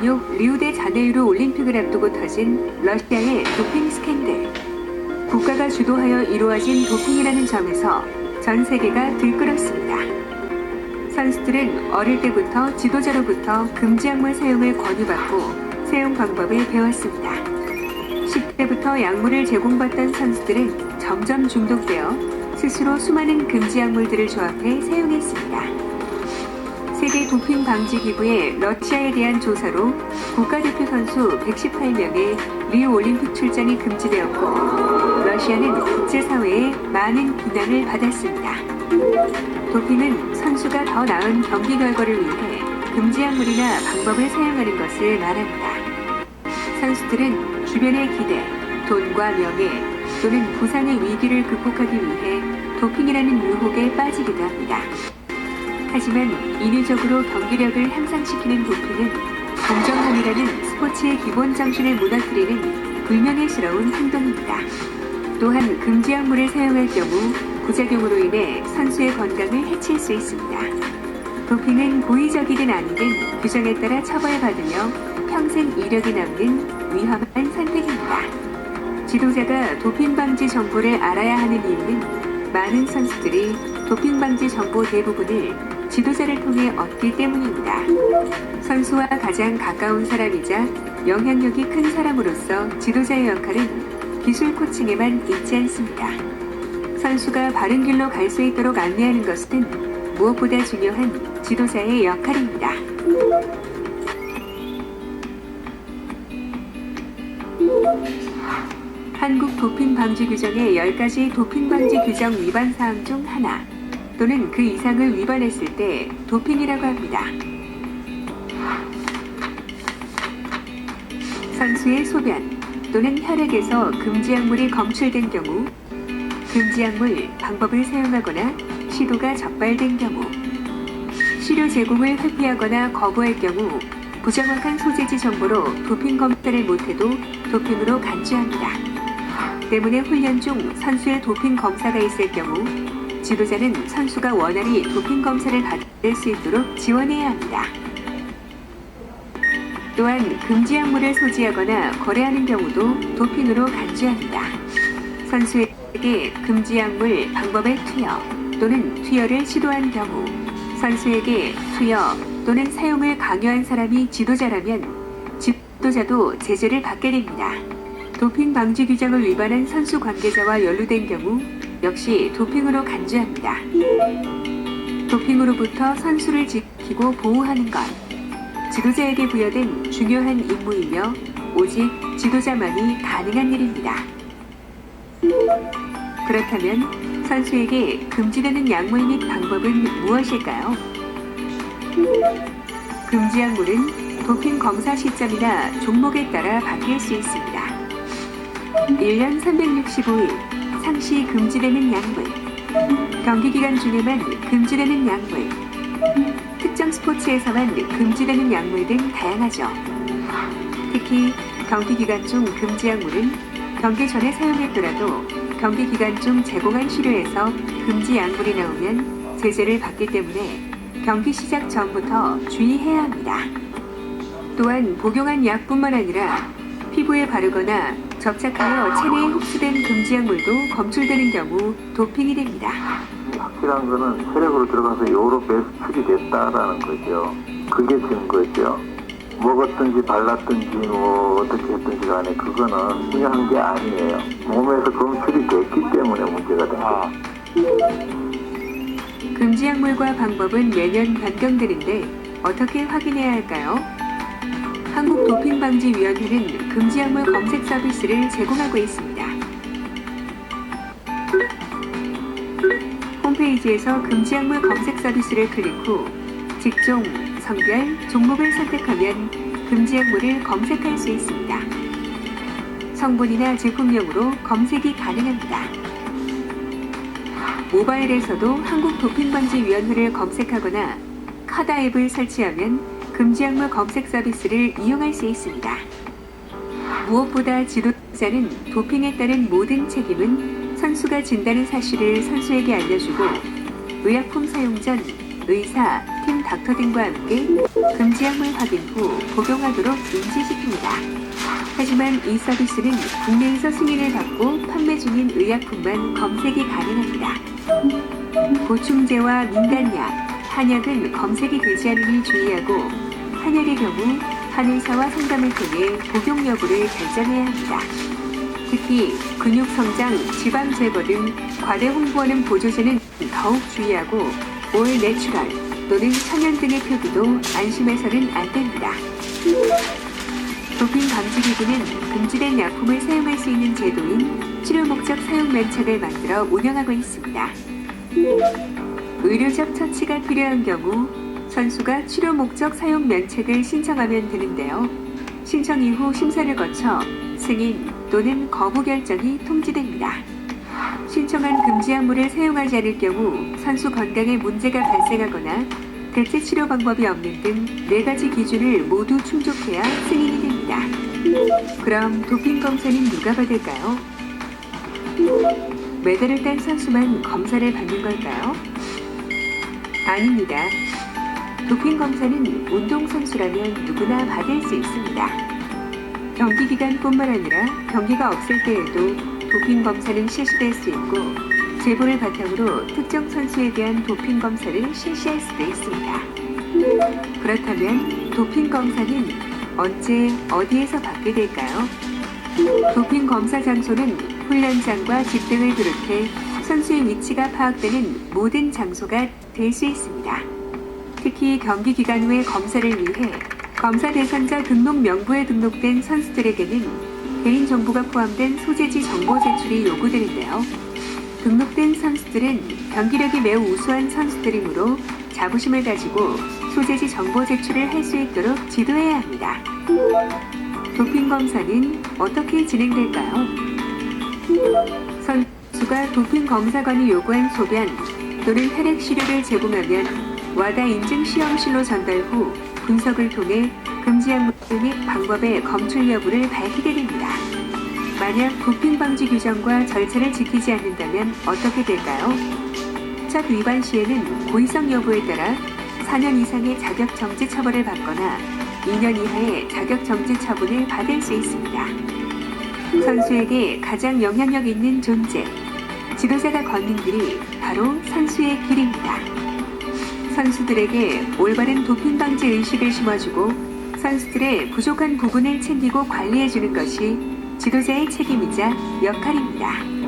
2016 리우데자네이루 올림픽을 앞두고 터진 러시아의 도핑 스캔들. 국가가 주도하여 이루어진 도핑이라는 점에서 전 세계가 들끓었습니다. 선수들은 어릴 때부터 지도자로부터 금지 약물 사용을 권유받고 사용 방법을 배웠습니다. 10대부터 약물을 제공받던 선수들은 점점 중독되어 스스로 수많은 금지 약물들을 조합해 사용했습니다. 세계 도핑 방지 기구의 러시아에 대한 조사로 국가대표 선수 118명의 리우 올림픽 출전이 금지되었고, 러시아는 국제사회에 많은 비난을 받았습니다. 도핑은 선수가 더 나은 경기 결과를 위해 금지 약물이나 방법을 사용하는 것을 말합니다. 선수들은 주변의 기대, 돈과 명예 또는 부상의 위기를 극복하기 위해 도핑이라는 유혹에 빠지기도 합니다. 하지만 인위적으로 경기력을 향상시키는 도핑은 공정함이라는 스포츠의 기본 정신을 무너뜨리는 불명예스러운 행동입니다. 또한 금지 약물을 사용할 경우 부작용으로 인해 선수의 건강을 해칠 수 있습니다. 도핑은 고의적이든 아니든 규정에 따라 처벌받으며 평생 이력이 남는 위험한 선택입니다. 지도자가 도핑 방지 정보를 알아야 하는 이유는 많은 선수들이 도핑 방지 정보 대부분을 지도자를 통해 얻기 때문입니다. 선수와 가장 가까운 사람이자 영향력이 큰 사람으로서 지도자의 역할은 기술 코칭에만 있지 않습니다. 선수가 바른 길로 갈 수 있도록 안내하는 것은 무엇보다 중요한 지도자의 역할입니다. 한국 도핑 방지 규정의 10가지 도핑 방지 규정 위반 사항 중 하나 또는 그 이상을 위반했을 때 도핑이라고 합니다. 선수의 소변 또는 혈액에서 금지 약물이 검출된 경우, 금지 약물 방법을 사용하거나 시도가 적발된 경우, 치료 제공을 회피하거나 거부할 경우 부정확한 소재지 정보로 도핑 검사를 못해도 도핑으로 간주합니다. 때문에 훈련 중 선수의 도핑 검사가 있을 경우 지도자는 선수가 원활히 도핑 검사를 받을 수 있도록 지원해야 합니다. 또한 금지 약물을 소지하거나 거래하는 경우도 도핑으로 간주합니다. 선수에게 금지 약물 방법의 투여 또는 투여를 시도한 경우, 선수에게 투여 또는 사용을 강요한 사람이 지도자라면 지도자도 제재를 받게 됩니다. 도핑 방지 규정을 위반한 선수 관계자와 연루된 경우 역시 도핑으로 간주합니다. 도핑으로부터 선수를 지키고 보호하는 것, 지도자에게 부여된 중요한 임무이며 오직 지도자만이 가능한 일입니다. 그렇다면 선수에게 금지되는 약물 및 방법은 무엇일까요? 금지 약물은 도핑 검사 시점이나 종목에 따라 바뀔 수 있습니다. 1년 365일 상시 금지되는 약물, 경기 기간 중에만 금지되는 약물, 특정 스포츠에서만 금지되는 약물 등 다양하죠. 특히 경기 기간 중 금지 약물은 경기 전에 사용했더라도 경기 기간 중 제공한 시료에서 금지 약물이 나오면 제재를 받기 때문에 경기 시작 전부터 주의해야 합니다. 또한 복용한 약뿐만 아니라 피부에 바르거나 접착하여 체내에 흡수된 금지 약물도 검출되는 경우 도핑이 됩니다. 확실한 거는 혈액으로 들어가서 요로 배수출이 됐다라는 거죠. 그게 증거죠. 먹었든지 발랐든지 뭐 어떻게 했든지 간에 그거는 중요한 게 아니에요. 몸에서 검출이 됐기 때문에 문제가 된 거죠. 금지 약물과 방법은 매년 변경되는데 어떻게 확인해야 할까요? 한국도핑방지위원회는 금지약물 검색 서비스를 제공하고 있습니다. 홈페이지에서 금지약물 검색 서비스를 클릭 후 직종, 성별, 종목을 선택하면 금지약물을 검색할 수 있습니다. 성분이나 제품명으로 검색이 가능합니다. 모바일에서도 한국도핑방지위원회를 검색하거나 카다 앱을 설치하면 금지약물 검색 서비스를 이용할 수 있습니다. 무엇보다 지도자는 도핑에 따른 모든 책임은 선수가 진다는 사실을 선수에게 알려주고 의약품 사용 전 의사, 팀 닥터 등과 함께 금지 약물 확인 후 복용하도록 인지시킵니다. 하지만 이 서비스는 국내에서 승인을 받고 판매 중인 의약품만 검색이 가능합니다. 보충제와 민간약, 한약은 검색이 되지 않으니 주의하고 한약의 경우 한의사와 상담을 통해 복용 여부를 결정해야 합니다. 특히 근육 성장, 지방 제거 등 과대 홍보하는 보조제는 더욱 주의하고 올 내추럴 또는 천연 등의 표기도 안심해서는 안 됩니다. 도핑 감지기구는 금지된 약품을 사용할 수 있는 제도인 치료 목적 사용 면책을 만들어 운영하고 있습니다. 의료적 처치가 필요한 경우 선수가 치료 목적 사용 면책을 신청하면 되는데요. 신청 이후 심사를 거쳐 승인 또는 거부 결정이 통지됩니다. 신청한 금지 약물을 사용하지 않을 경우 선수 건강에 문제가 발생하거나 대체 치료 방법이 없는 등 4가지 기준을 모두 충족해야 승인이 됩니다. 그럼 도핑 검사는 누가 받을까요? 메달을 딴 선수만 검사를 받는 걸까요? 아닙니다. 도핑 검사는 운동선수라면 누구나 받을 수 있습니다. 경기 기간뿐만 아니라 경기가 없을 때에도 도핑 검사는 실시될 수 있고 제보를 바탕으로 특정 선수에 대한 도핑 검사를 실시할 수도 있습니다. 그렇다면 도핑 검사는 언제 어디에서 받게 될까요? 도핑 검사 장소는 훈련장과 집 등을 비롯해 선수의 위치가 파악되는 모든 장소가 될 수 있습니다. 특히 경기 기간 후의 검사를 위해 검사 대상자 등록 명부에 등록된 선수들에게는 개인정보가 포함된 소재지 정보 제출이 요구되는데요. 등록된 선수들은 경기력이 매우 우수한 선수들이므로 자부심을 가지고 소재지 정보 제출을 할 수 있도록 지도해야 합니다. 도핑 검사는 어떻게 진행될까요? 선수가 도핑 검사관이 요구한 소변 또는 혈액 시료를 제공하면 와다 인증 시험실로 전달 후 분석을 통해 금지 약물 및 방법의 검출 여부를 밝히게 됩니다. 만약 도핑 방지 규정과 절차를 지키지 않는다면 어떻게 될까요? 첫 위반 시에는 고의성 여부에 따라 4년 이상의 자격 정지 처벌을 받거나 2년 이하의 자격 정지 처분을 받을 수 있습니다. 선수에게 가장 영향력 있는 존재, 지도자가 걷는 길이 바로 선수의 길입니다. 선수들에게 올바른 도핑 방지 의식을 심어주고 선수들의 부족한 부분을 챙기고 관리해주는 것이 지도자의 책임이자 역할입니다.